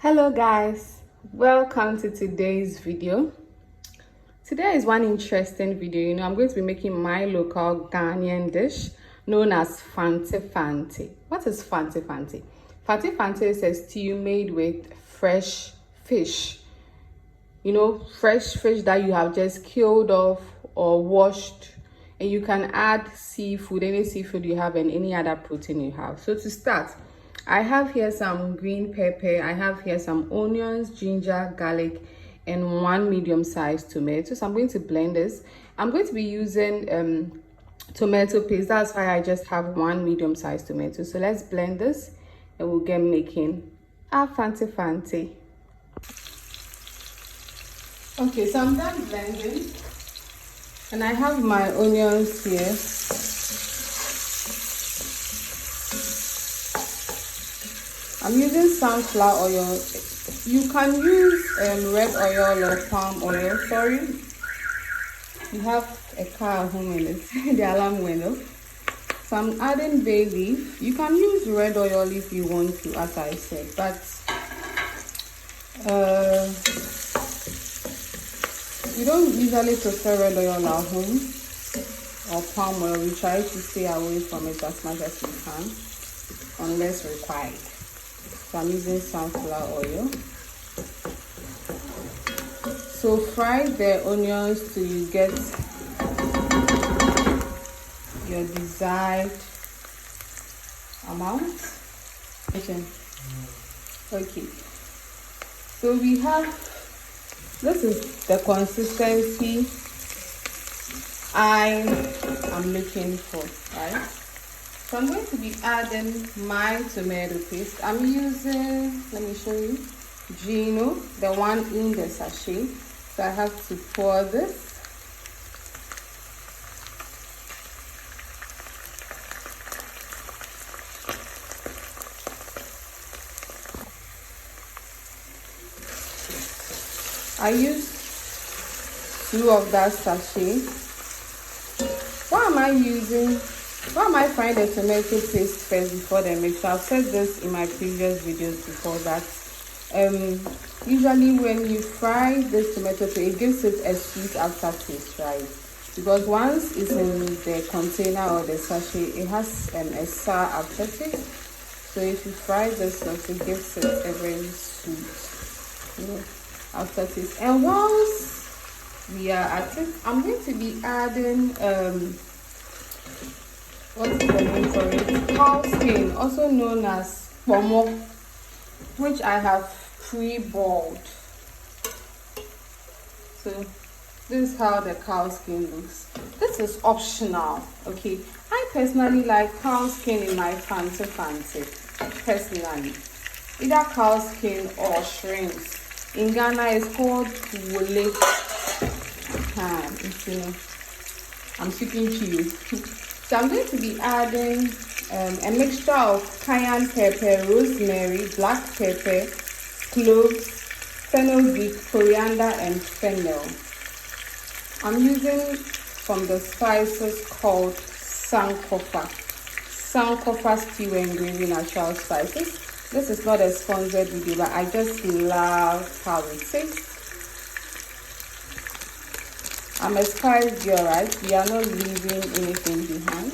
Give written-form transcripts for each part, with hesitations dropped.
Hello guys, welcome to today's video. Today is one interesting video. I'm going to be making my local Ghanaian dish known as Fante Fante. What is Fante Fante? Fante Fante is a stew made with fresh fish. Fresh fish that you have just killed off or washed, and you can add seafood, any seafood you have, and any other protein you have. So to start, I have here some green pepper, I have here some onions, ginger, garlic, and one medium-sized tomato. So I'm going to blend this. I'm going to be using tomato paste. That's why I just have one medium-sized tomato. So let's blend this and we'll get making our Fante Fante. Okay, so I'm done blending and I have my onions here. I'm using sunflower oil. You can use red oil or palm oil. Sorry, you have a car at home in this. The alarm went off. So I'm adding bay leaf. You can use red oil if you want to, as I said, but you don't usually prefer red oil at home or palm oil. We try to stay away from it as much as we can unless required. So I'm using sunflower oil. So fry the onions till you get your desired amount. Okay. So we have, this is the consistency I am looking for, right? So I'm going to be adding my tomato paste. I'm using, let me show you, Gino, the one in the sachet. So I have to pour this. I used 2 of that sachet. Why am I frying the tomato paste first before the mixture? I've said this in my previous videos before that usually when you fry this tomato paste, it gives it a sweet aftertaste, right? Because once it's in the container or the sachet, it has a sour aftertaste. So if you fry this up, it gives it a very sweet aftertaste. And whilst we are at it, I'm going to be adding what's the name for it? Cow skin, also known as pomo, which I have pre-boiled. So this is how the cow skin looks. This is optional, okay? I personally like cow skin in my Fante Fante, personally. Either cow skin or shrimps. In Ghana, it's called wole. I'm speaking to you. So I'm going to be adding a mixture of cayenne pepper, rosemary, black pepper, cloves, Fennel Grek, coriander, and fennel. I'm using from the spices called sankofa. Sankofa stew and gravy natural spices. This is not a sponsored video, but I just love how it tastes. I'm a spice girl, right? We are not leaving anything behind.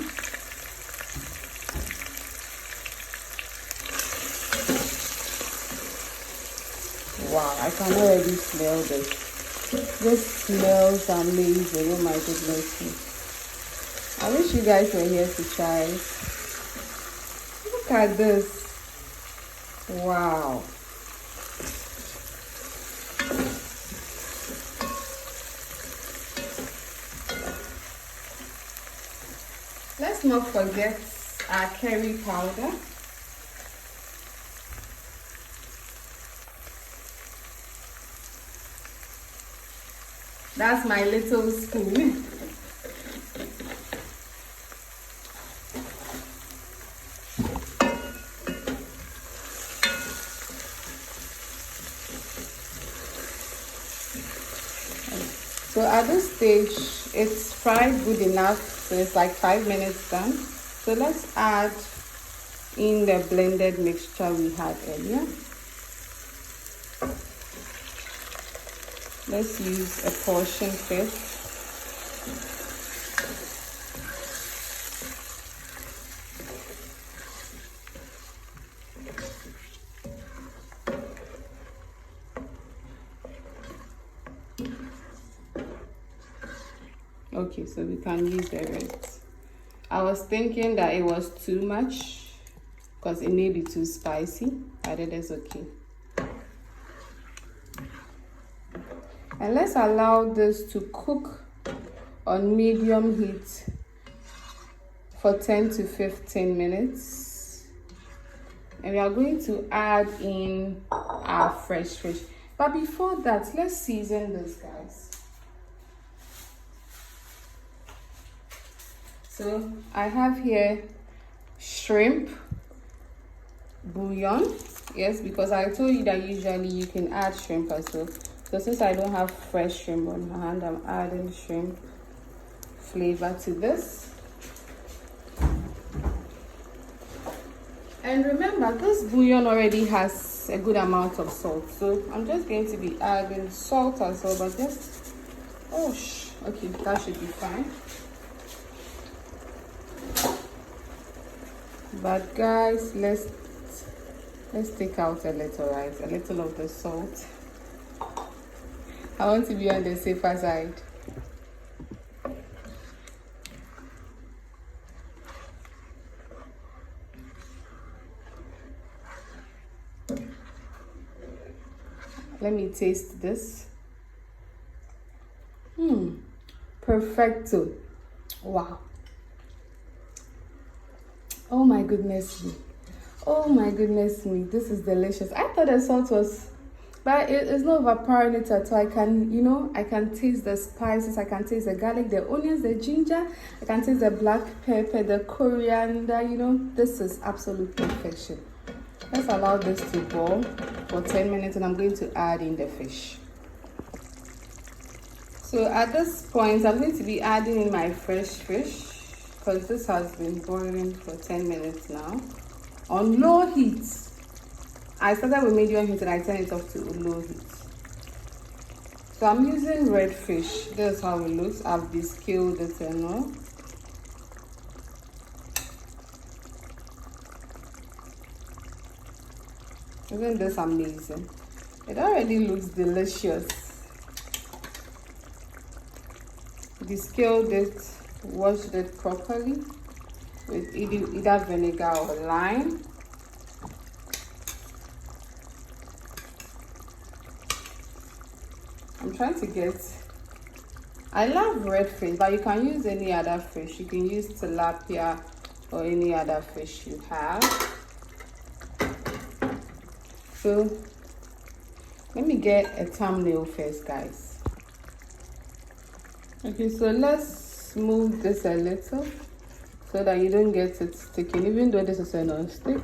Wow, I can already smell this. This smells amazing. Oh my goodness. I wish you guys were here to try it. Look at this. Wow. Let's not forget our curry powder. That's my little spoon. So at this stage, it's fried good enough. So it's like 5 minutes done. So let's add in the blended mixture we had earlier. Let's use a portion fish. Okay, so we can use the rest. I was thinking that it was too much because it may be too spicy, but it is okay. And let's allow this to cook on medium heat for 10 to 15 minutes. And we are going to add in our fresh fish. But before that, let's season this, guys. So I have here shrimp bouillon. Yes, because I told you that usually you can add shrimp as well. So since I don't have fresh shrimp on hand, I'm adding shrimp flavor to this. And remember, this bouillon already has a good amount of salt. So I'm just going to be adding salt as well, but just, okay, that should be fine. But guys, let's take out a little, right? A little of the salt. I want to be on the safer side. Let me taste this. Perfecto. Wow. Oh my goodness me. Oh my goodness me. This is delicious. I thought the salt was, but it's not overpowering it at all. I can taste the spices. I can taste the garlic, the onions, the ginger. I can taste the black pepper, the coriander. This is absolute perfection. Let's allow this to boil for 10 minutes and I'm going to add in the fish. So at this point, I'm going to be adding in my fresh fish because this has been boiling for 10 minutes now on low heat. I started with medium heat and I turned it off to low heat. So I'm using red fish. This is how it looks. I've descaled it and all. Isn't this amazing? It already looks delicious. Descaled it, washed it properly with either vinegar or lime. I'm trying to get, I love red fish, but you can use any other fish. You can use tilapia or any other fish you have. So let me get a thumbnail first, guys. Okay, so let's move this a little so that you don't get it sticking. Even though this is a non-stick,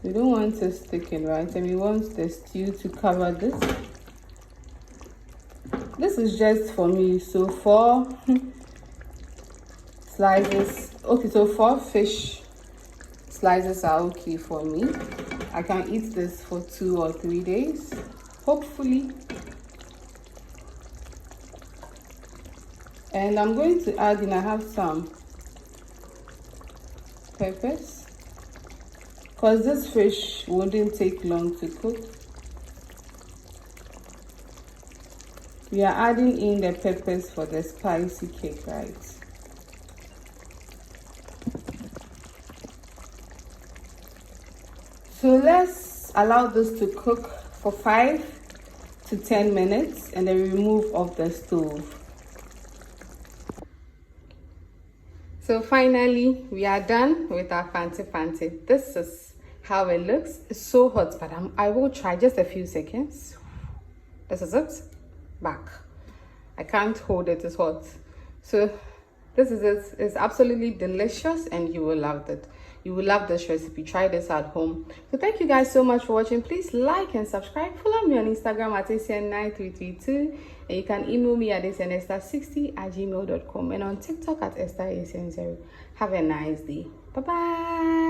you don't want it sticking, right? And we want the stew to cover this. This is just for me. So 4 slices. Okay, so 4 fish slices are okay for me. I can eat this for 2 or 3 days, hopefully. And I'm going to add in, I have some peppers because this fish wouldn't take long to cook. We are adding in the peppers for the spicy cake, right? So let's allow this to cook for 5 to 10 minutes and then remove off the stove. So finally, we are done with our Fante Fante. This is how it looks. It's so hot, but I will try just a few seconds. This is it. Back. I can't hold it, it's hot. So this is it. It's absolutely delicious and you will love it. You will love this recipe. Try this at home. So thank you guys so much for watching. Please like and subscribe. Follow me on Instagram at ACN9332. And you can email me at acnesther60@gmail.com and on TikTok at EstherACN0. Have a nice day. Bye-bye.